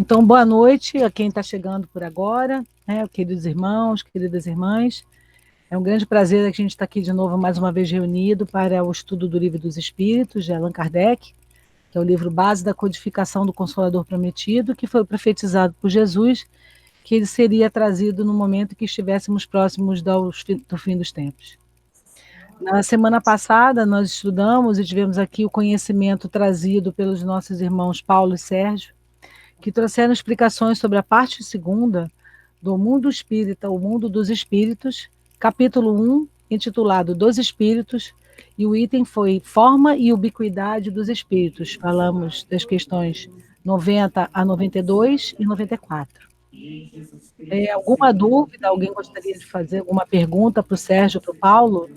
Então, boa noite a quem está chegando por agora, né, queridos irmãos, queridas irmãs. É um grande prazer a gente estar aqui de novo, mais uma vez reunido para o estudo do Livro dos Espíritos, de Allan Kardec, que é o livro base da codificação do Consolador Prometido, que foi profetizado por Jesus, que ele seria trazido no momento que estivéssemos próximos do fim dos tempos. Na semana passada, nós estudamos e tivemos aqui o conhecimento trazido pelos nossos irmãos Paulo e Sérgio, que trouxeram explicações sobre a parte segunda do Mundo Espírita, o Mundo dos Espíritos, capítulo 1, intitulado Dos Espíritos, e o item foi Forma e Ubiquidade dos Espíritos. Falamos das questões 90 a 92 e 94. Alguma dúvida? Alguém gostaria de fazer alguma pergunta para o Sérgio, para o Paulo?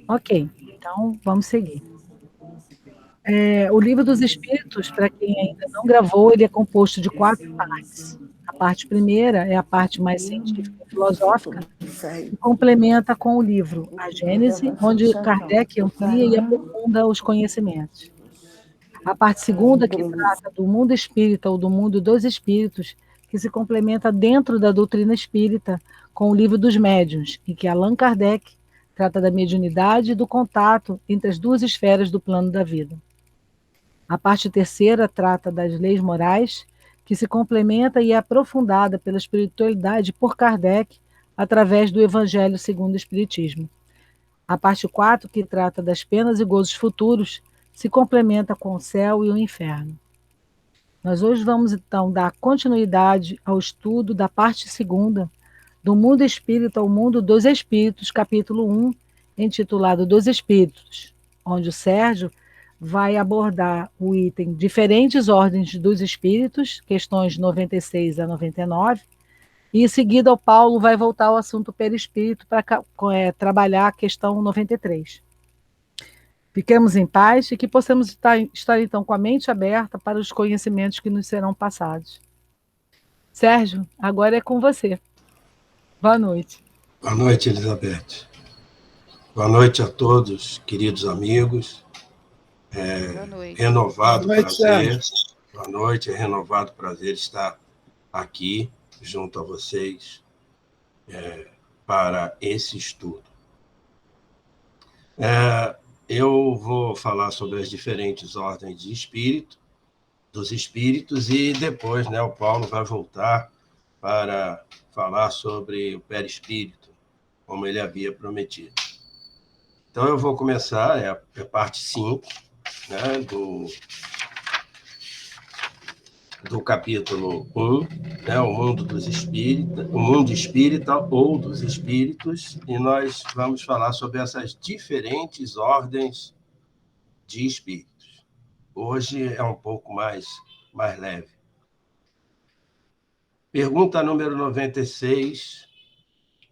Ok, então vamos seguir. O Livro dos Espíritos, para quem ainda não gravou, ele é composto de 4 partes. A parte primeira é a parte mais científica e filosófica, que complementa com o livro A Gênese, onde Kardec amplia e aprofunda os conhecimentos. A parte segunda, que trata do mundo espírita ou do mundo dos espíritos, que se complementa dentro da doutrina espírita com o Livro dos Médiuns, em que Allan Kardec trata da mediunidade e do contato entre as duas esferas do plano da vida. A parte terceira trata das leis morais, que se complementa e é aprofundada pela espiritualidade por Kardec, através do Evangelho segundo o Espiritismo. A parte 4, que trata das penas e gozos futuros, se complementa com o céu e o inferno. Nós hoje vamos, então, dar continuidade ao estudo da parte segunda, do mundo espírita ao mundo dos espíritos, capítulo 1, intitulado Dos Espíritos, onde o Sérgio vai abordar o item Diferentes Ordens dos Espíritos, questões 96 a 99, e em seguida o Paulo vai voltar ao assunto perispírito para trabalhar a questão 93. Fiquemos em paz e que possamos estar então com a mente aberta para os conhecimentos que nos serão passados. Sérgio, agora é com você. Boa noite. Boa noite, Elizabeth. Boa noite a todos, queridos amigos. Boa noite. Renovado Boa noite, prazer. Boa noite, é renovado prazer estar aqui junto a vocês para esse estudo. Eu vou falar sobre as diferentes ordens de espírito, dos espíritos, e depois, o Paulo vai voltar para falar sobre o perispírito, como ele havia prometido. Então, eu vou começar, a parte 5, do capítulo 1, o mundo dos espíritos, o mundo espírita ou dos espíritos, e nós vamos falar sobre essas diferentes ordens de espíritos. Hoje é um pouco mais leve. Pergunta número 96.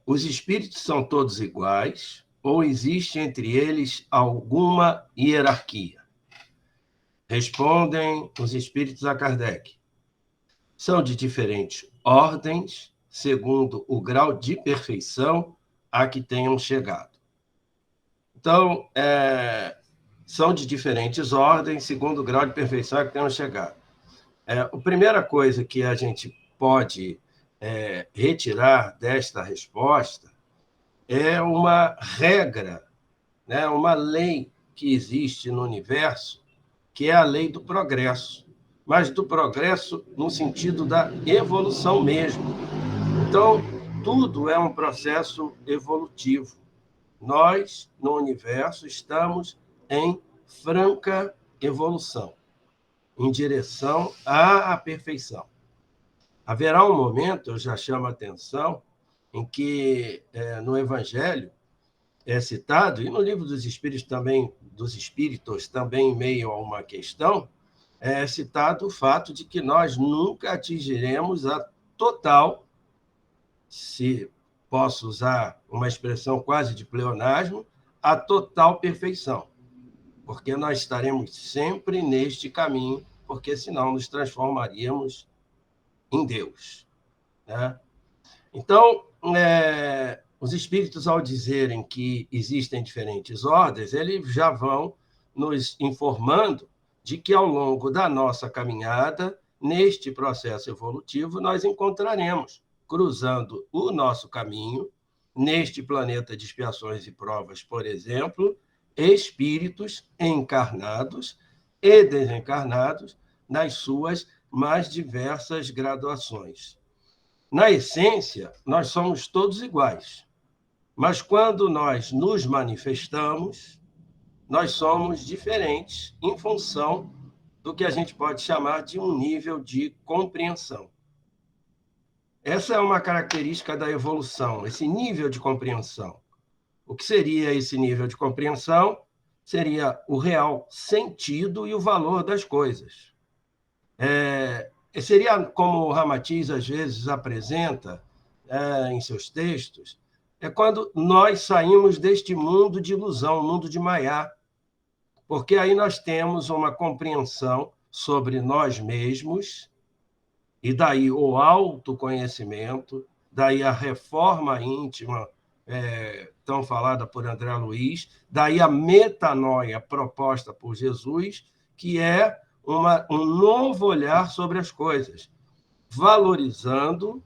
Os espíritos são todos iguais ou existe entre eles alguma hierarquia? Respondem os espíritos a Kardec. São de diferentes ordens, segundo o grau de perfeição a que tenham chegado. Então, são de diferentes ordens, segundo o grau de perfeição a que tenham chegado. A primeira coisa que a gente pode retirar desta resposta é uma regra, uma lei que existe no universo, que é a lei do progresso, mas do progresso no sentido da evolução mesmo. Então, tudo é um processo evolutivo. Nós, no universo, estamos em franca evolução, em direção à perfeição. Haverá um momento, eu já chamo a atenção, em que no Evangelho é citado, e no Livro dos Espíritos também, em meio a uma questão, é citado o fato de que nós nunca atingiremos a total, se posso usar uma expressão quase de pleonasmo, a total perfeição, porque nós estaremos sempre neste caminho, porque senão nos transformaríamos em Deus. Então, os espíritos, ao dizerem que existem diferentes ordens, eles já vão nos informando de que ao longo da nossa caminhada, neste processo evolutivo, nós encontraremos, cruzando o nosso caminho, neste planeta de expiações e provas, por exemplo, espíritos encarnados e desencarnados nas suas mais diversas graduações. Na essência, nós somos todos iguais, mas quando nós nos manifestamos, nós somos diferentes em função do que a gente pode chamar de um nível de compreensão. Essa é uma característica da evolução, esse nível de compreensão. O que seria esse nível de compreensão? Seria o real sentido e o valor das coisas. Seria como o Ramatiz às vezes apresenta em seus textos, é quando nós saímos deste mundo de ilusão, mundo de Maiá, porque aí nós temos uma compreensão sobre nós mesmos, e daí o autoconhecimento, daí a reforma íntima, tão falada por André Luiz, daí a metanoia proposta por Jesus, que é um novo olhar sobre as coisas, valorizando,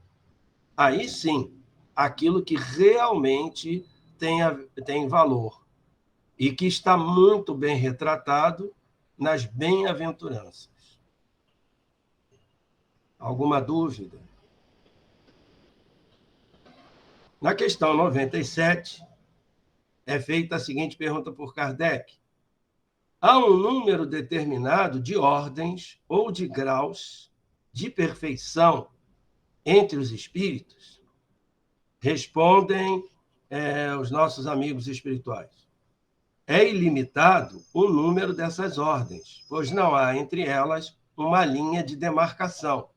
aí sim, aquilo que realmente tem valor e que está muito bem retratado nas bem-aventuranças. Alguma dúvida? Na questão 97, é feita a seguinte pergunta por Kardec. Há um número determinado de ordens ou de graus de perfeição entre os espíritos? Respondem os nossos amigos espirituais. É ilimitado o número dessas ordens, pois não há entre elas uma linha de demarcação,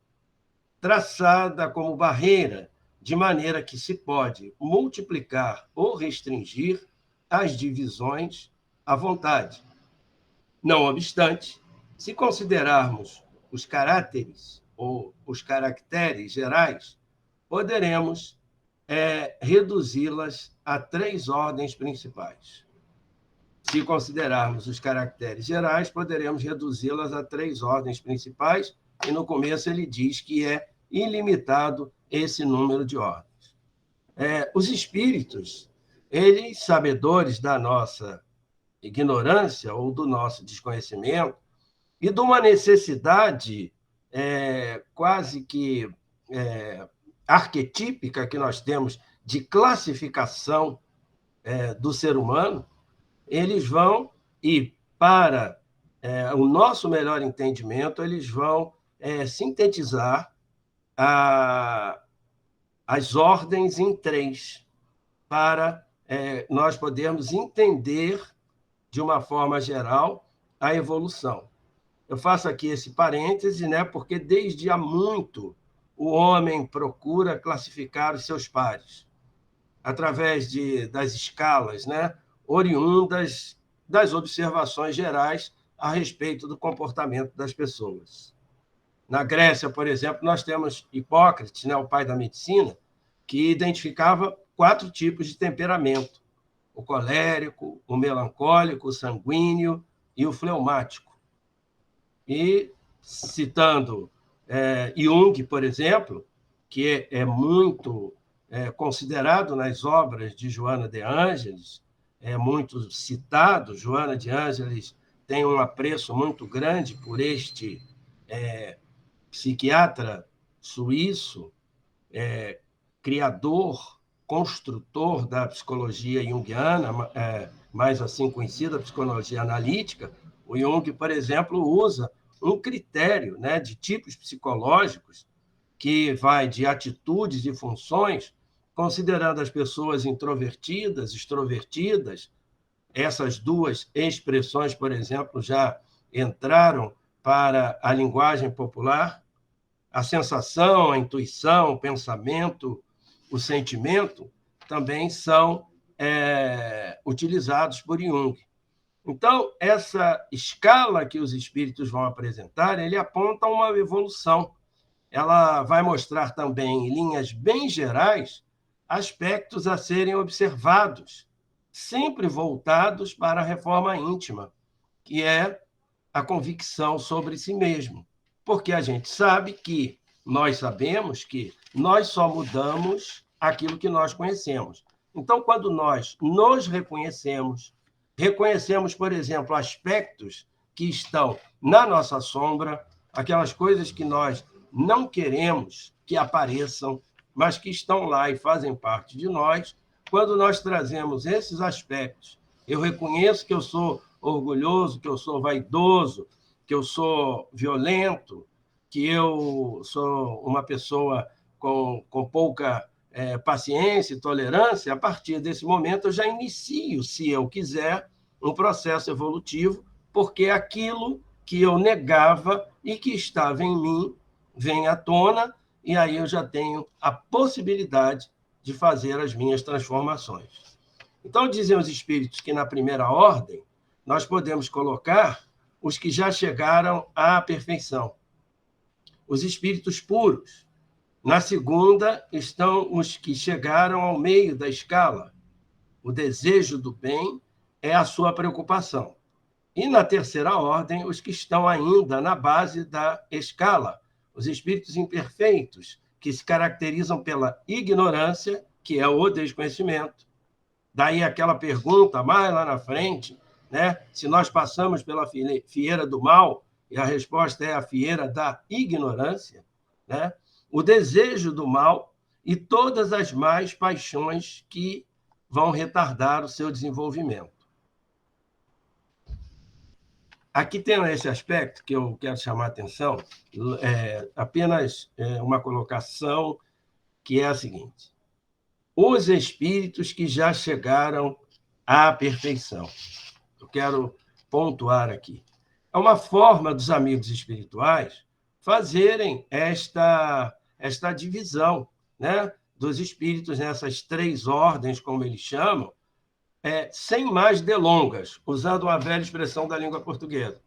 traçada como barreira, de maneira que se pode multiplicar ou restringir as divisões à vontade. Não obstante, se considerarmos os caráteres ou os caracteres gerais, poderemos reduzi-las a 3 ordens principais. Se considerarmos os caracteres gerais, poderemos reduzi-las a 3 ordens principais, e no começo ele diz que é ilimitado esse número de ordens. Os espíritos, eles, sabedores da nossa ignorância ou do nosso desconhecimento e de uma necessidade quase que arquetípica que nós temos de classificação do ser humano, eles vão, e para o nosso melhor entendimento, eles vão sintetizar as ordens em 3, para nós podermos entender, de uma forma geral, a evolução. Eu faço aqui esse parêntese, né, porque desde há muito o homem procura classificar os seus pares, através das escalas, né, oriundas das observações gerais a respeito do comportamento das pessoas. Na Grécia, por exemplo, nós temos Hipócrates, né, o pai da medicina, que identificava 4 tipos de temperamento: o colérico, o melancólico, o sanguíneo e o fleumático. E, citando Jung, por exemplo, que é muito considerado nas obras de Joana de Ângeles, é muito citado. Joana de Ângeles tem um apreço muito grande por este psiquiatra suíço, criador, construtor da psicologia junguiana, mais assim conhecida, psicologia analítica. O Jung, por exemplo, usa um critério, né, de tipos psicológicos que vai de atitudes e funções, considerando as pessoas introvertidas, extrovertidas. Essas 2 expressões, por exemplo, já entraram para a linguagem popular. A sensação, a intuição, o pensamento, o sentimento também são utilizados por Jung. Então, essa escala que os espíritos vão apresentar, ele aponta uma evolução. Ela vai mostrar também, em linhas bem gerais, aspectos a serem observados, sempre voltados para a reforma íntima, que é a convicção sobre si mesmo, porque a gente sabe que nós sabemos que nós só mudamos aquilo que nós conhecemos. Então, quando nós nos reconhecemos, por exemplo, aspectos que estão na nossa sombra, aquelas coisas que nós não queremos que apareçam, mas que estão lá e fazem parte de nós, quando nós trazemos esses aspectos, eu reconheço que eu sou orgulhoso, que eu sou vaidoso, que eu sou violento, que eu sou uma pessoa com pouca paciência e tolerância, a partir desse momento eu já inicio, se eu quiser, um processo evolutivo, porque aquilo que eu negava e que estava em mim vem à tona, e aí eu já tenho a possibilidade de fazer as minhas transformações. Então, dizem os espíritos que na primeira ordem nós podemos colocar os que já chegaram à perfeição, os espíritos puros. Na segunda estão os que chegaram ao meio da escala. O desejo do bem é a sua preocupação. E na terceira ordem, os que estão ainda na base da escala, os espíritos imperfeitos, que se caracterizam pela ignorância, que é o desconhecimento. Daí aquela pergunta mais lá na frente, né? Se nós passamos pela fieira do mal, e a resposta é a fieira da ignorância, né? O desejo do mal e todas as más paixões que vão retardar o seu desenvolvimento. Aqui tem esse aspecto que eu quero chamar a atenção, apenas uma colocação que é a seguinte: os espíritos que já chegaram à perfeição. Eu quero pontuar aqui. É uma forma dos amigos espirituais fazerem esta divisão, né, dos espíritos nessas três ordens, como eles chamam, sem mais delongas, usando uma velha expressão da língua portuguesa.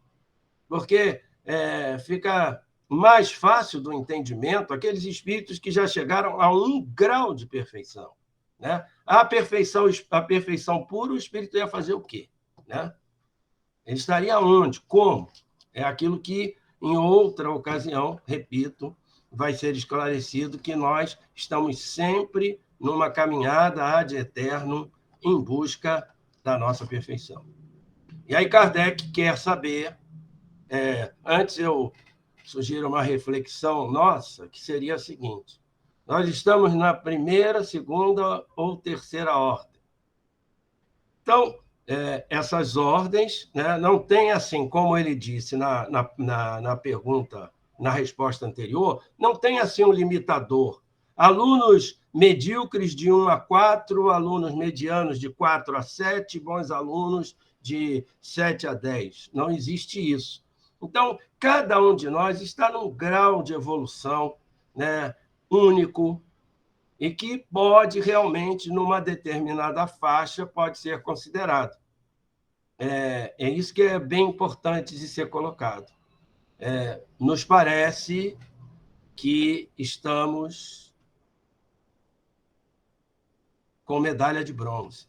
Porque fica mais fácil do entendimento aqueles espíritos que já chegaram a um grau de perfeição. Né? A perfeição pura, o espírito ia fazer o quê? Né? Ele estaria onde? Como? É aquilo que, em outra ocasião, repito, vai ser esclarecido que nós estamos sempre numa caminhada ad eternum em busca da nossa perfeição. E aí Kardec quer saber, antes eu sugiro uma reflexão nossa, que seria a seguinte: nós estamos na primeira, segunda ou terceira ordem. Então, essas ordens, né, não tem assim, como ele disse na pergunta, na resposta anterior, não tem assim um limitador. Alunos medíocres de 1 a 4, alunos medianos de 4 a 7, bons alunos de 7 a 10. Não existe isso. Então, cada um de nós está num grau de evolução, né, único, e que pode realmente, numa determinada faixa, pode ser considerado. É isso que é bem importante de ser colocado. Nos parece que estamos com medalha de bronze.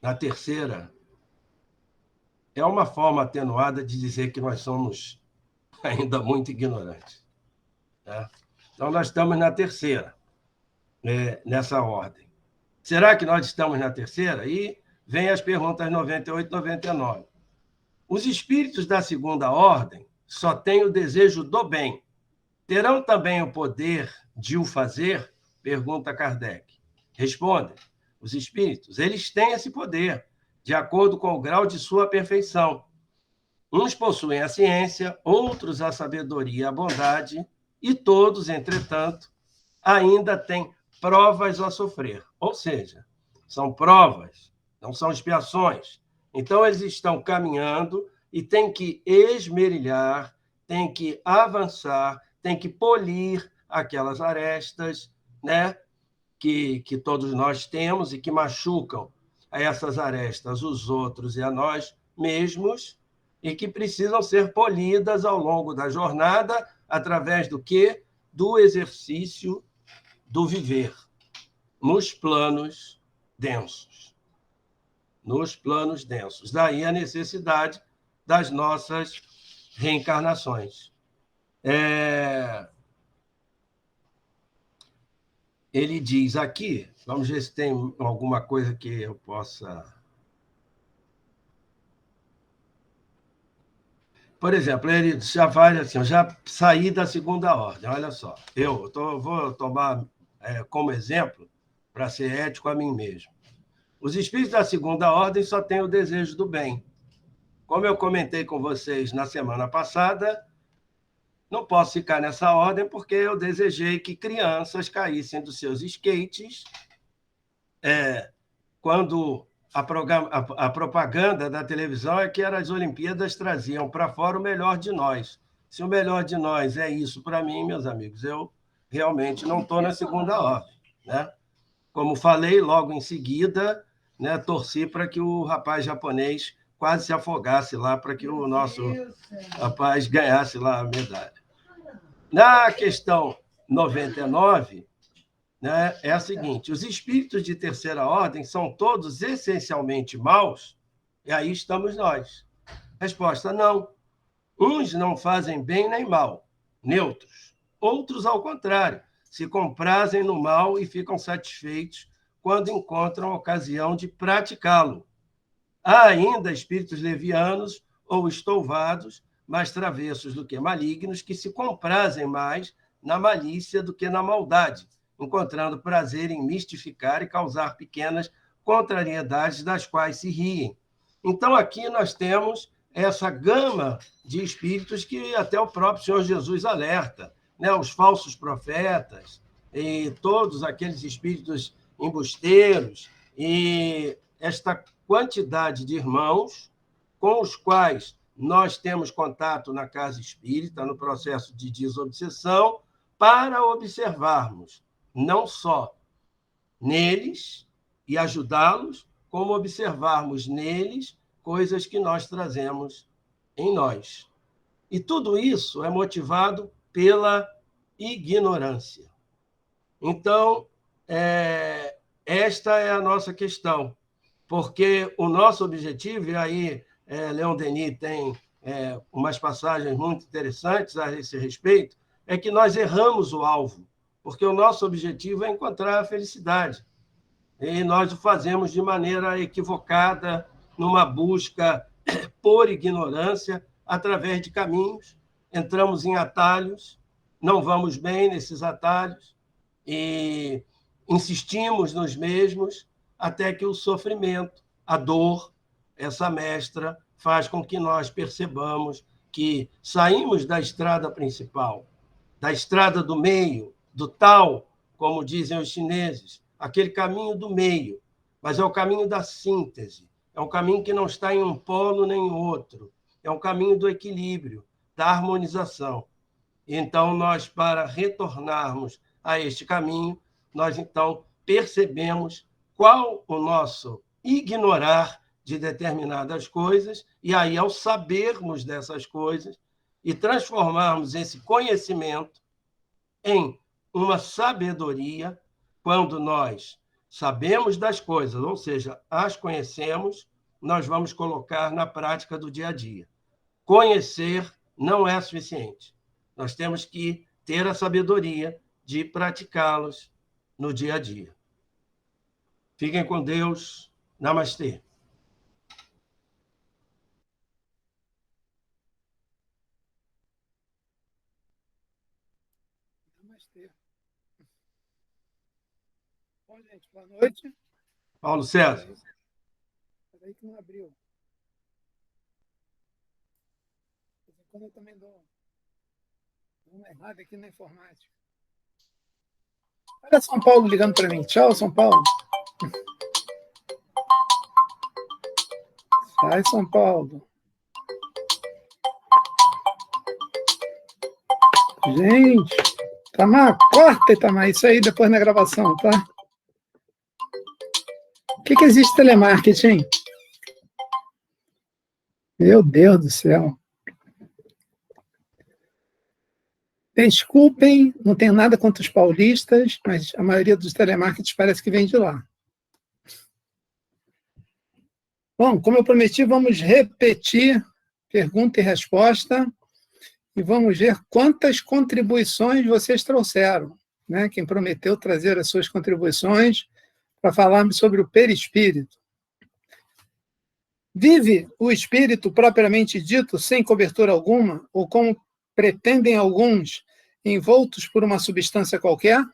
Na terceira, é uma forma atenuada de dizer que nós somos ainda muito ignorantes. Né? Então, nós estamos na terceira, nessa ordem. Será que nós estamos na terceira? E vem as perguntas 98 e 99. Os espíritos da segunda ordem só têm o desejo do bem. Terão também o poder de o fazer? Pergunta Kardec. Respondem: os espíritos, eles têm esse poder, de acordo com o grau de sua perfeição. Uns possuem a ciência, outros a sabedoria e a bondade, e todos, entretanto, ainda têm provas a sofrer. Ou seja, são provas, não são expiações. Então, eles estão caminhando e têm que esmerilhar, têm que avançar, têm que polir aquelas arestas, né, que todos nós temos e que machucam a essas arestas os outros e a nós mesmos, e que precisam ser polidas ao longo da jornada, através do quê? Do exercício do viver, nos planos densos. Nos planos densos. Daí a necessidade das nossas reencarnações. Ele diz aqui, vamos ver se tem alguma coisa que eu possa... Por exemplo, ele já vai assim, eu já saí da segunda ordem, olha só. Vou tomar como exemplo, para ser ético a mim mesmo. Os espíritos da segunda ordem só têm o desejo do bem. Como eu comentei com vocês na semana passada, não posso ficar nessa ordem porque eu desejei que crianças caíssem dos seus skates quando a propaganda da televisão é que as Olimpíadas traziam para fora o melhor de nós. Se o melhor de nós é isso para mim, meus amigos, eu realmente não estou na segunda ordem, né? Como falei, logo em seguida, né, torci para que o rapaz japonês quase se afogasse lá, para que o nosso rapaz ganhasse lá a medalha. Na questão 99, né, é a seguinte: os espíritos de terceira ordem são todos essencialmente maus? E aí estamos nós. Resposta: não. Uns não fazem bem nem mal, neutros. Outros, ao contrário, se comprazem no mal e ficam satisfeitos quando encontram ocasião de praticá-lo. Há ainda espíritos levianos ou estouvados, mais travessos do que malignos, que se comprazem mais na malícia do que na maldade, encontrando prazer em mistificar e causar pequenas contrariedades das quais se riem. Então, aqui nós temos essa gama de espíritos que até o próprio Senhor Jesus alerta, né? Os falsos profetas e todos aqueles espíritos embusteiros e esta quantidade de irmãos com os quais nós temos contato na casa espírita, no processo de desobsessão, para observarmos não só neles e ajudá-los, como observarmos neles coisas que nós trazemos em nós. E tudo isso é motivado pela ignorância. Então, esta é a nossa questão, porque o nosso objetivo, e aí Leon Denis tem umas passagens muito interessantes a esse respeito, é que nós erramos o alvo, porque o nosso objetivo é encontrar a felicidade. E nós o fazemos de maneira equivocada, numa busca por ignorância, através de caminhos, entramos em atalhos, não vamos bem nesses atalhos e insistimos nos mesmos até que o sofrimento, a dor, essa mestra, faz com que nós percebamos que saímos da estrada principal, da estrada do meio, do tal, como dizem os chineses, aquele caminho do meio, mas é o caminho da síntese, é um caminho que não está em um polo nem em outro, é um caminho do equilíbrio, da harmonização. Então, nós, para retornarmos a este caminho, nós, então, percebemos qual o nosso ignorar de determinadas coisas, e aí, ao sabermos dessas coisas e transformarmos esse conhecimento em uma sabedoria, quando nós sabemos das coisas, ou seja, as conhecemos, nós vamos colocar na prática do dia a dia. Conhecer não é suficiente. Nós temos que ter a sabedoria de praticá-los no dia a dia. Fiquem com Deus. Namastê. Namastê. Bom, gente, boa noite. Paulo César. Peraí que não abriu. Quando eu também dou uma errada aqui na informática. Olha São Paulo ligando para mim. Tchau, São Paulo. Sai, São Paulo. Gente, Itamar, corta, Itamar, isso aí depois na gravação, tá? O que existe telemarketing? Meu Deus do céu. Desculpem, não tenho nada contra os paulistas, mas a maioria dos telemarketers parece que vem de lá. Bom, como eu prometi, vamos repetir pergunta e resposta, e vamos ver quantas contribuições vocês trouxeram, né? Quem prometeu trazer as suas contribuições para falarmos sobre o perispírito. Vive o espírito propriamente dito sem cobertura alguma, ou como pretendem alguns, envoltos por uma substância qualquer?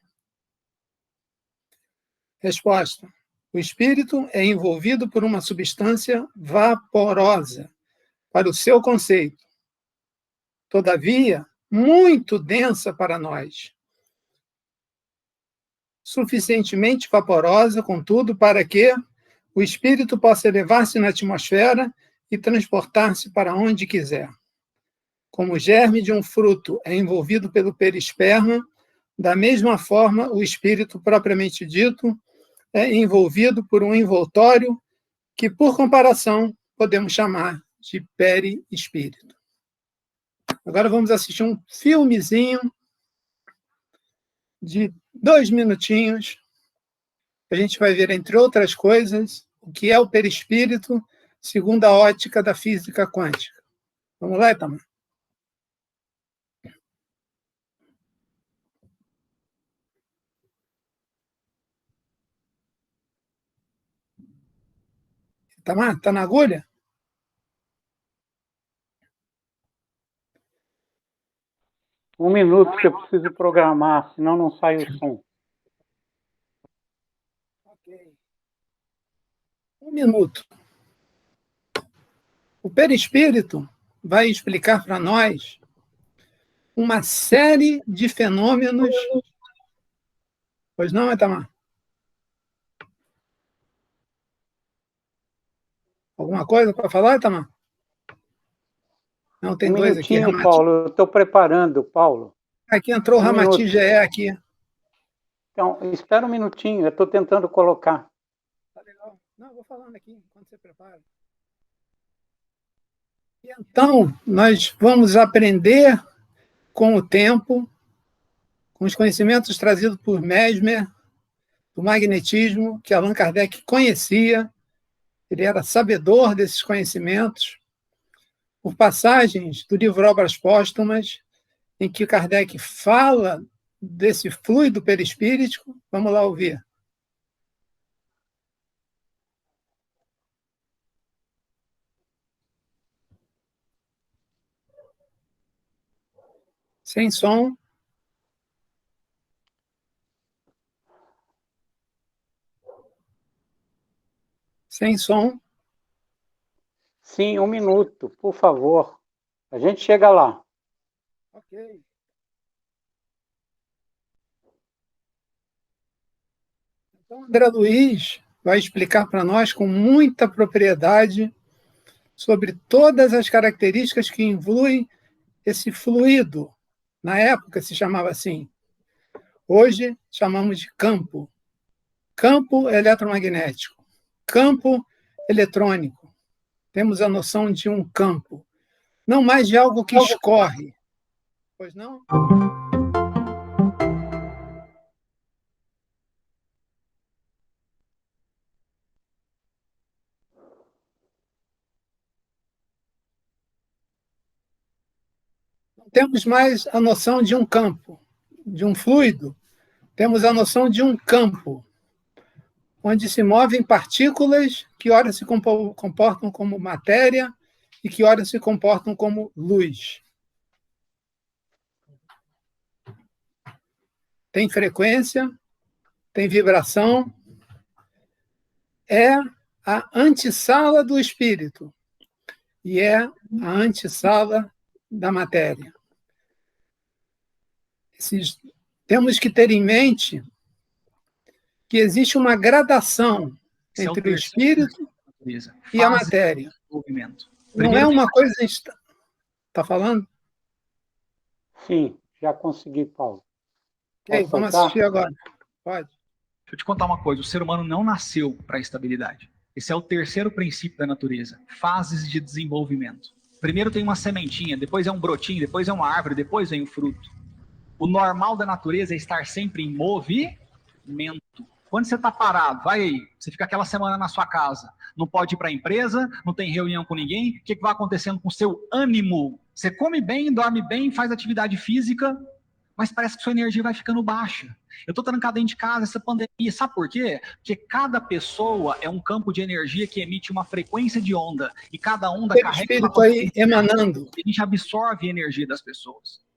Resposta: o espírito é envolvido por uma substância vaporosa, para o seu conceito. Todavia, muito densa para nós. Suficientemente vaporosa, contudo, para que o espírito possa elevar-se na atmosfera e transportar-se para onde quiser. Como o germe de um fruto é envolvido pelo perisperma, da mesma forma, o espírito propriamente dito é envolvido por um envoltório que, por comparação, podemos chamar de perispírito. Agora vamos assistir um filmezinho de 2 minutinhos. A gente vai ver, entre outras coisas, o que é o perispírito segundo a ótica da física quântica. Vamos lá, Itamar? Itamar, está na agulha? Um minuto que eu preciso programar, senão não sai o som. Ok. 1 minuto. O perispírito vai explicar para nós uma série de fenômenos. Pois não, Itamar? Alguma coisa para falar, Itamar? Não, tem 2 aqui. Minutinho, Paulo, eu estou preparando, Paulo. Aqui entrou o Ramati minuto. GE aqui. Então, espera um minutinho, eu estou tentando colocar. Tá legal. Não, vou falando aqui, enquanto você prepara. E então, nós vamos aprender com o tempo, com os conhecimentos trazidos por Mesmer, do magnetismo, que Allan Kardec conhecia, ele era sabedor desses conhecimentos, por passagens do livro Obras Póstumas, em que Kardec fala desse fluido perispíritico. Vamos lá ouvir. Sem som. Sem som. Sim, 1 minuto, por favor. A gente chega lá. Ok. Então, André Luiz vai explicar para nós com muita propriedade sobre todas as características que influem esse fluido. Na época se chamava assim. Hoje chamamos de campo. Campo eletromagnético. Campo eletrônico. Temos a noção de um campo. Não mais de algo que escorre. Pois não? Não temos mais a noção de um campo, de um fluido. Temos a noção de um campo, onde se movem partículas que ora se comportam como matéria e que ora se comportam como luz. Tem frequência, tem vibração, é a antessala do espírito e é a antessala da matéria. Temos que ter em mente que existe uma gradação entre o espírito e a matéria. Não é uma coisa... Está falando? Sim, já consegui, Paulo. Ok, vamos assistir agora. Pode. Deixa eu te contar uma coisa, o ser humano não nasceu para a estabilidade. Esse é o terceiro princípio da natureza, fases de desenvolvimento. Primeiro tem uma sementinha, depois é um brotinho, depois é uma árvore, depois vem o fruto. O normal da natureza é estar sempre em movimento. Quando você está parado, vai aí, você fica aquela semana na sua casa, não pode ir para a empresa, não tem reunião com ninguém, o que vai acontecendo com o seu ânimo? Você come bem, dorme bem, faz atividade física, mas parece que sua energia vai ficando baixa. Eu estou trancado dentro de casa, essa pandemia, sabe por quê? Porque cada pessoa é um campo de energia que emite uma frequência de onda, e cada onda Tem carrega espírito aí emanando. a gente absorve a energia das pessoas.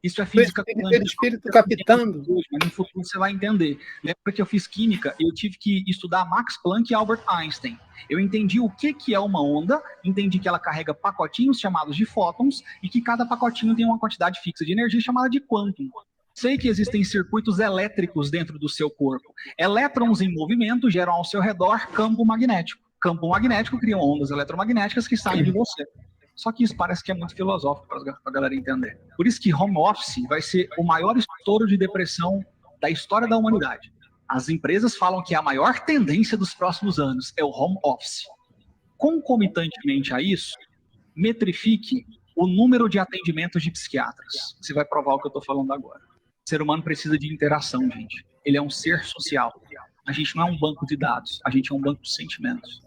Isso é O física quântica. espírito captando. Mas no futuro você vai entender. Lembra que eu fiz química, eu tive que estudar Max Planck e Albert Einstein. Eu entendi o que é uma onda, entendi que ela carrega pacotinhos chamados de fótons e que cada pacotinho tem uma quantidade fixa de energia chamada de quantum. Sei que existem circuitos elétricos dentro do seu corpo. Elétrons em movimento geram ao seu redor campo magnético. Campo magnético cria ondas eletromagnéticas que saem de você. Só que isso parece que é muito filosófico para a galera entender. Por isso que home office vai ser o maior estouro de depressão da história da humanidade. As empresas falam que a maior tendência dos próximos anos é o home office. Concomitantemente a isso, metrifique o número de atendimentos de psiquiatras. Você vai provar o que eu estou falando agora. O ser humano precisa de interação, gente. Ele é um ser social. A gente não é um banco de dados, a gente é um banco de sentimentos.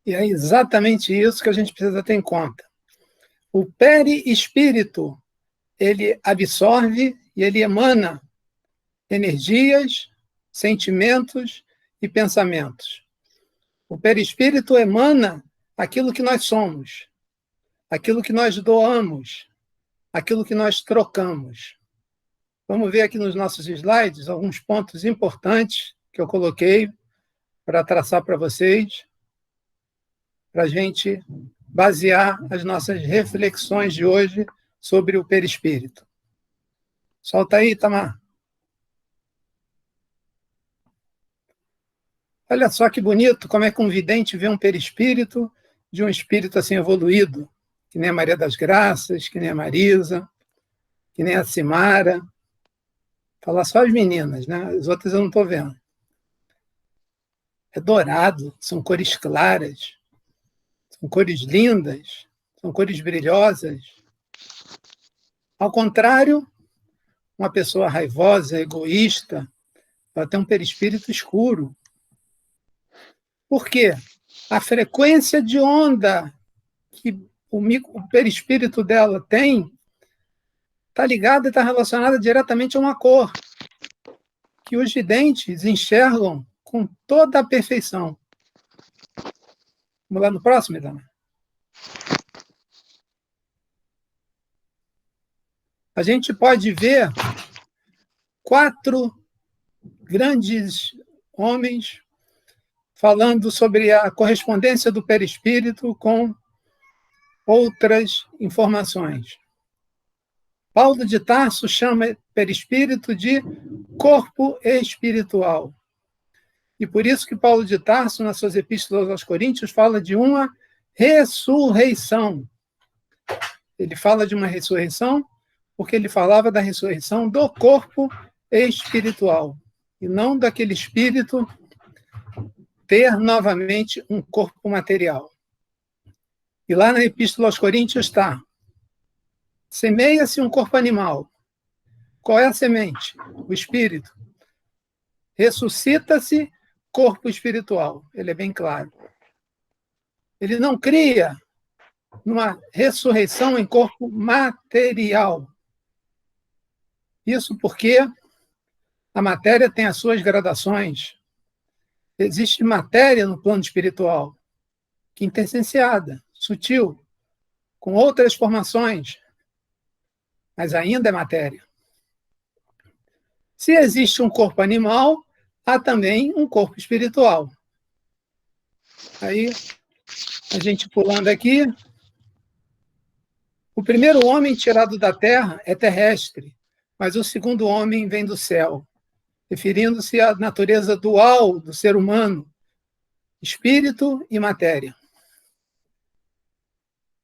E é exatamente isso que a gente precisa ter em conta. O perispírito, ele absorve e ele emana energias, sentimentos e pensamentos. O perispírito emana aquilo que nós somos, aquilo que nós doamos, aquilo que nós trocamos. Vamos ver aqui nos nossos slides alguns pontos importantes que eu coloquei para traçar para vocês, para a gente basear as nossas reflexões de hoje sobre o perispírito. Solta aí, Tamar. Olha só que bonito, como é que um vidente vê um perispírito de um espírito assim evoluído, que nem a Maria das Graças, que nem a Marisa, que nem a Simara. Falar só as meninas, né? As outras eu não estou vendo. É dourado, são cores claras, são cores lindas, são cores brilhosas. Ao contrário, uma pessoa raivosa, egoísta, ela tem um perispírito escuro. Por quê? A frequência de onda que o perispírito dela tem está ligada e está relacionada diretamente a uma cor que os videntes enxergam com toda a perfeição. Vamos lá no próximo, Edana. A gente pode ver 4 grandes homens falando sobre a correspondência do perispírito com outras informações. Paulo de Tarso chama perispírito de corpo espiritual. E por isso que Paulo de Tarso, nas suas epístolas aos Coríntios, fala de uma ressurreição. Ele fala de uma ressurreição porque ele falava da ressurreição do corpo espiritual, e não daquele espírito ter novamente um corpo material. E lá na epístola aos Coríntios está: semeia-se um corpo animal. Qual é a semente? O espírito. Ressuscita-se corpo espiritual. Ele é bem claro. Ele não cria uma ressurreição em corpo material. Isso porque a matéria tem as suas gradações. Existe matéria no plano espiritual, quintessenciada, sutil, com outras formações, mas ainda é matéria. Se existe um corpo animal, há também um corpo espiritual. Aí, a gente pulando aqui, o primeiro homem tirado da terra é terrestre, mas o segundo homem vem do céu, referindo-se à natureza dual do ser humano, espírito e matéria.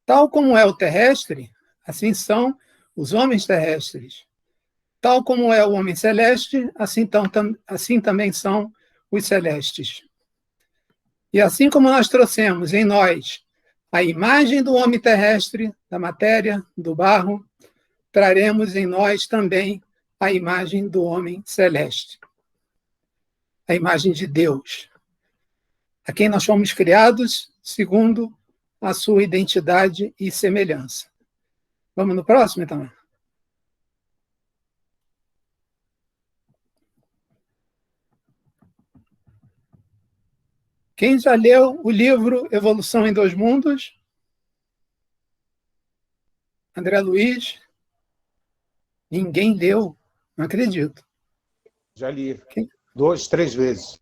Tal como é o terrestre, assim são os homens terrestres. Tal como é o homem celeste, assim também são os celestes. E assim como nós trouxemos em nós a imagem do homem terrestre, da matéria, do barro, traremos em nós também a imagem do homem celeste, a imagem de Deus, a quem nós fomos criados segundo a sua identidade e semelhança. Vamos no próximo, então? Quem já leu o livro Evolução em Dois Mundos? André Luiz? Ninguém leu, não acredito. Já li. Quem? 2, 3 vezes.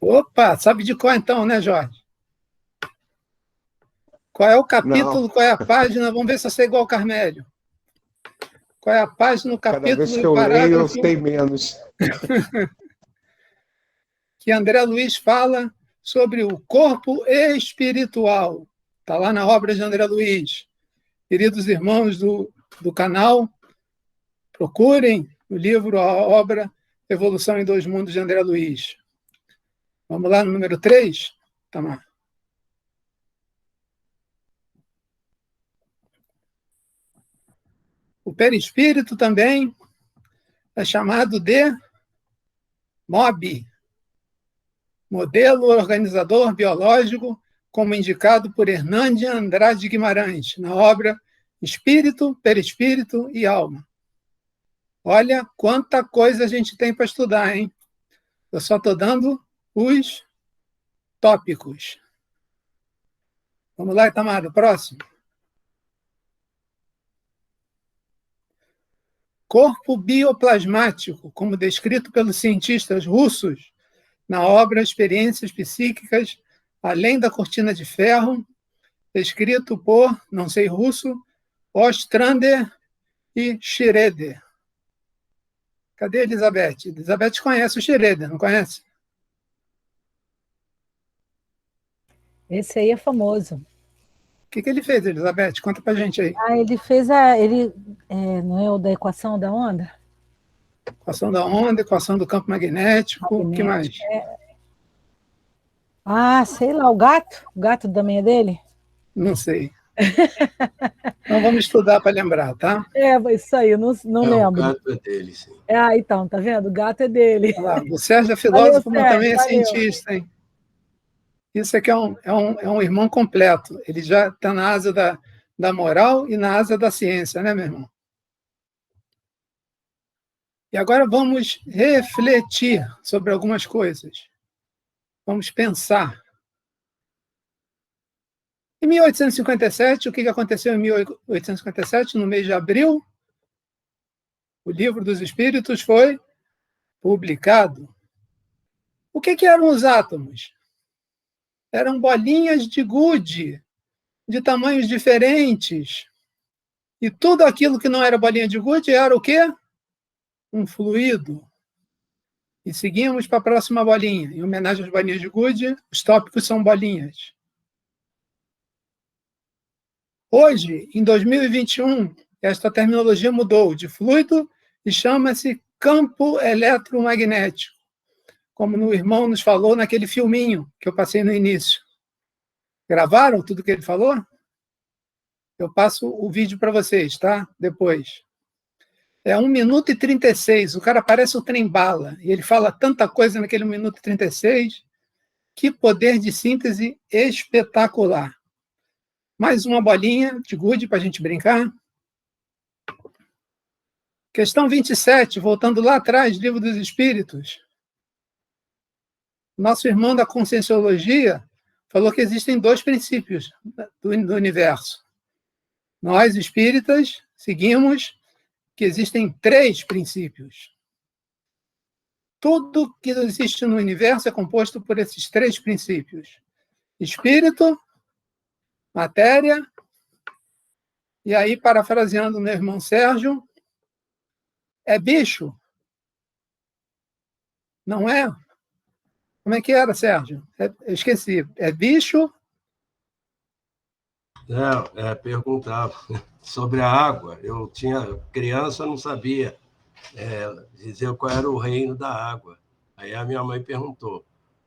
Opa, sabe de qual então, né, Jorge? Qual é o capítulo, Não. qual é a página? Vamos ver se eu sei igual ao Carmélio. Qual é a página, o capítulo Cada vez que e eu o leio, eu parágrafo sei menos. que André Luiz fala sobre o corpo espiritual. Está lá na obra de André Luiz. Queridos irmãos do canal, procurem o livro, a obra Evolução em Dois Mundos, de André Luiz. Vamos lá no número 3, Tamar. O perispírito também é chamado de MOB, Modelo Organizador Biológico, como indicado por Hernande Andrade Guimarães, na obra Espírito, Perispírito e Alma. Olha quanta coisa a gente tem para estudar, hein? Eu só estou dando os tópicos. Vamos lá, Itamar, o próximo. Corpo bioplasmático, como descrito pelos cientistas russos na obra Experiências Psíquicas Além da Cortina de Ferro, escrito por, não sei russo, Ostrander e Schroeder. Cadê a Elizabeth? Elizabeth conhece o Schroeder, não conhece? Esse aí é famoso. O que ele fez, Elizabeth? Conta pra gente aí. Ele fez não é o da equação da onda? Equação da onda, equação do campo magnético, o que mais? Sei lá, o gato também é dele? Não sei. Então vamos estudar para lembrar, tá? Isso aí, eu não lembro. O gato é dele, sim. Então, tá vendo? O gato é dele. Olha lá, o Sérgio é filósofo, Valeu, mas também é Sérgio, cientista, hein? Isso aqui é um irmão completo. Ele já está na asa da moral e na asa da ciência, né, meu irmão? E agora vamos refletir sobre algumas coisas. Vamos pensar. Em 1857, o que aconteceu em 1857, no mês de abril? O Livro dos Espíritos foi publicado. O que eram os átomos? Eram bolinhas de gude, de tamanhos diferentes. E tudo aquilo que não era bolinha de gude era o quê? Um fluido. E seguimos para a próxima bolinha. Em homenagem às bolinhas de gude, os tópicos são bolinhas. Hoje, em 2021, esta terminologia mudou de fluido e chama-se campo eletromagnético, como o irmão nos falou naquele filminho que eu passei no início. Gravaram tudo que ele falou? Eu passo o vídeo para vocês, tá? Depois. É 1 minuto e 36. O cara parece o trem-bala. E ele fala tanta coisa naquele 1 minuto e 36. Que poder de síntese espetacular. Mais uma bolinha de gude para a gente brincar. Questão 27, voltando lá atrás, Livro dos Espíritos. Nosso irmão da Conscienciologia falou que existem 2 princípios do universo. Nós, espíritas, seguimos que existem 3 princípios. Tudo que existe no universo é composto por esses 3 princípios. Espírito, matéria, e aí, parafraseando meu irmão Sérgio, é bicho? Não é? Como é que era, Sérgio? Eu esqueci. É bicho? Perguntava sobre a água. Eu tinha criança, não sabia dizer qual era o reino da água. Aí a minha mãe perguntou: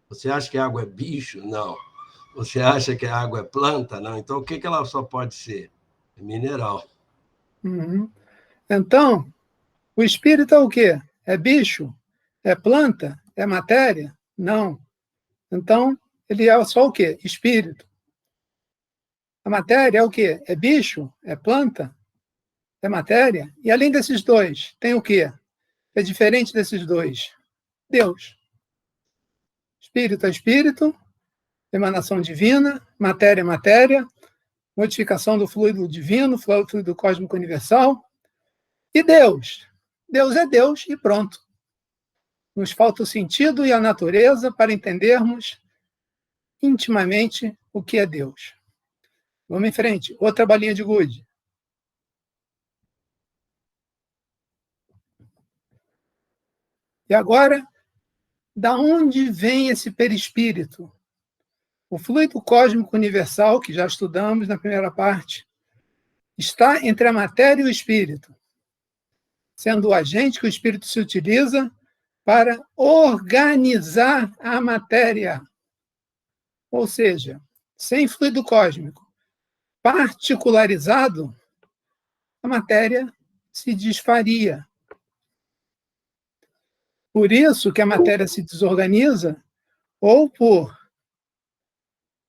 você acha que a água é bicho? Não. Você acha que a água é planta? Não. Então, o que ela só pode ser? É mineral. Uhum. Então, o espírito é o quê? É bicho? É planta? É matéria? Não. Então, ele é só o quê? Espírito. A matéria é o quê? É bicho? É planta? É matéria? E além desses dois, tem o quê? É diferente desses dois? Deus. Espírito é espírito, emanação divina, matéria é matéria, modificação do fluido divino, fluido cósmico universal. E Deus? Deus é Deus e pronto. Nos falta o sentido e a natureza para entendermos intimamente o que é Deus. Vamos em frente. Outra balinha de gude. E agora, da onde vem esse perispírito? O fluido cósmico universal, que já estudamos na primeira parte, está entre a matéria e o espírito, sendo o agente que o espírito se utiliza para organizar a matéria. Ou seja, sem fluido cósmico particularizado, a matéria se desfaria. Por isso que a matéria se desorganiza, ou por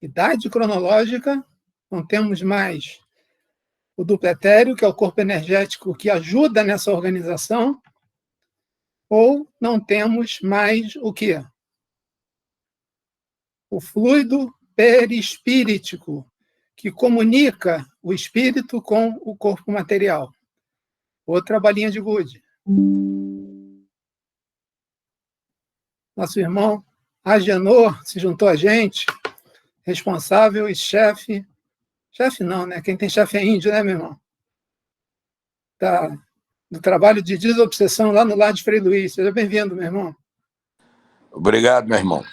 idade cronológica, não temos mais o duplo etéreo, que é o corpo energético que ajuda nessa organização, ou não temos mais o quê? O fluido perispíritico, que comunica o espírito com o corpo material. Outra balinha de gude. Nosso irmão Agenor se juntou a gente, responsável e chefe não, né? Quem tem chefe é índio, né, meu irmão? Do trabalho de desobsessão lá no Lar de Frei Luís. Seja bem-vindo, meu irmão. Obrigado, meu irmão.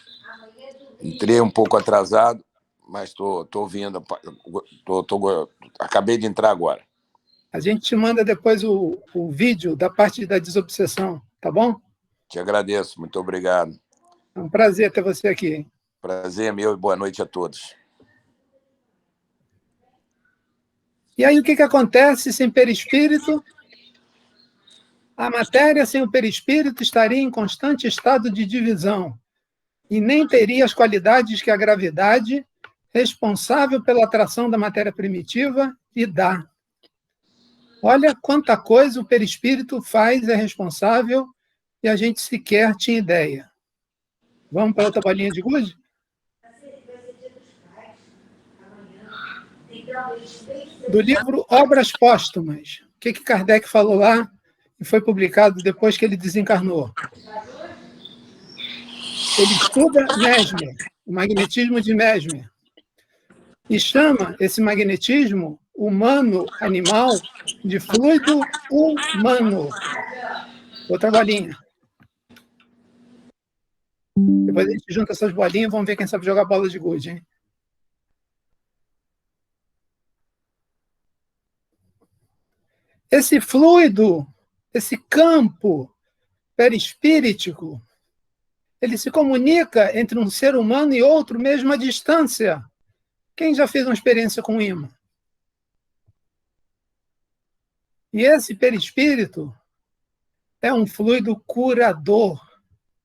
Entrei um pouco atrasado, mas estou ouvindo. Acabei de entrar agora. A gente te manda depois o vídeo da parte da desobsessão, tá bom? Te agradeço, muito obrigado. É um prazer ter você aqui. Prazer é meu e boa noite a todos. E aí, o que acontece sem perispírito? A matéria sem o perispírito estaria em constante estado de divisão e nem teria as qualidades que a gravidade, responsável pela atração da matéria primitiva, lhe dá. Olha quanta coisa o perispírito faz, é responsável, e a gente sequer tinha ideia. Vamos para outra bolinha de gude? Do livro Obras Póstumas. O que Kardec falou lá e foi publicado depois que ele desencarnou? Ele estuda Mesmer, o magnetismo de Mesmer, e chama esse magnetismo humano-animal de fluido humano. Outra bolinha. Depois a gente junta essas bolinhas e vamos ver quem sabe jogar bola de gude, hein? Esse fluido, esse campo perispíritico, ele se comunica entre um ser humano e outro mesmo à distância. Quem já fez uma experiência com ímã? E esse perispírito é um fluido curador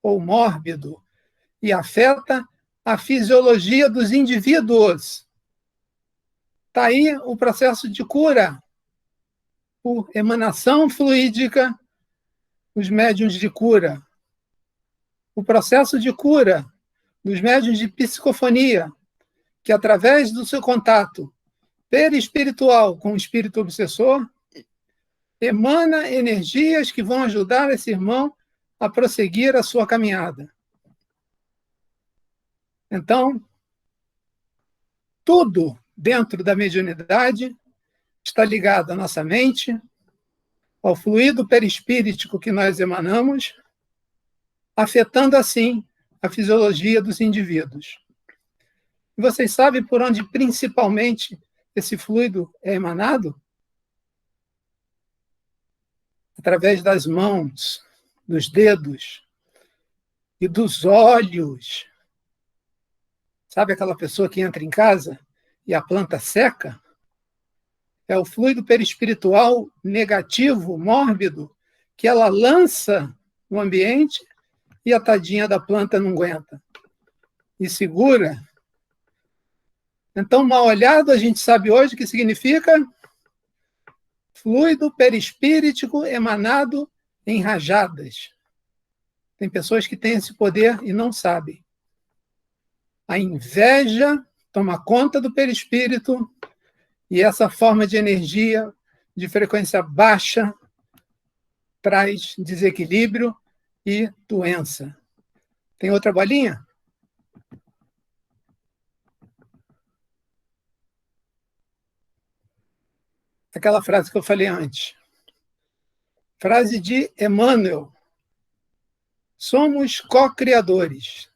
ou mórbido e afeta a fisiologia dos indivíduos. Está aí o processo de cura por emanação fluídica, os médiuns de cura. O processo de cura dos médiuns de psicofonia, que através do seu contato perispiritual com o espírito obsessor, emana energias que vão ajudar esse irmão a prosseguir a sua caminhada. Então, tudo dentro da mediunidade está ligado à nossa mente, ao fluido perispíritico que nós emanamos, afetando assim a fisiologia dos indivíduos. E vocês sabem por onde principalmente esse fluido é emanado? Através das mãos, dos dedos e dos olhos. Sabe aquela pessoa que entra em casa e a planta seca? É o fluido perispiritual negativo, mórbido, que ela lança no ambiente e a tadinha da planta não aguenta. E segura. Então, mal olhado, a gente sabe hoje que significa fluido perispíritico emanado em rajadas. Tem pessoas que têm esse poder e não sabem. A inveja toma conta do perispírito e essa forma de energia de frequência baixa traz desequilíbrio e doença. Tem outra bolinha? Aquela frase que eu falei antes. Frase de Emmanuel. Somos co-criadores.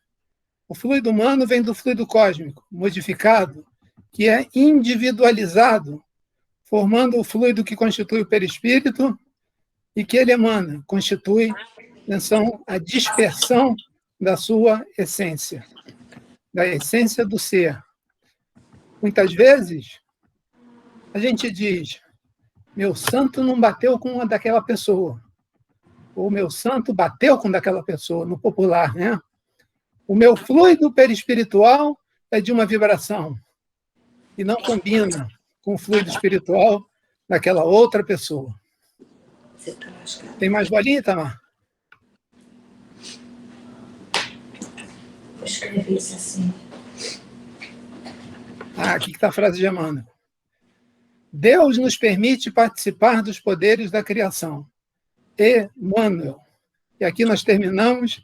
O fluido humano vem do fluido cósmico, modificado, que é individualizado, formando o fluido que constitui o perispírito e que ele emana, constitui, atenção, a dispersão da sua essência, da essência do ser. Muitas vezes, a gente diz, meu santo não bateu com uma daquela pessoa, ou meu santo bateu com daquela pessoa, no popular, né? O meu fluido perispiritual é de uma vibração e não combina com o fluido espiritual daquela outra pessoa. Tem mais bolinha, Itamar? Vou escrever isso assim. Aqui está a frase de Emmanuel. Deus nos permite participar dos poderes da criação. Emmanuel. E aqui nós terminamos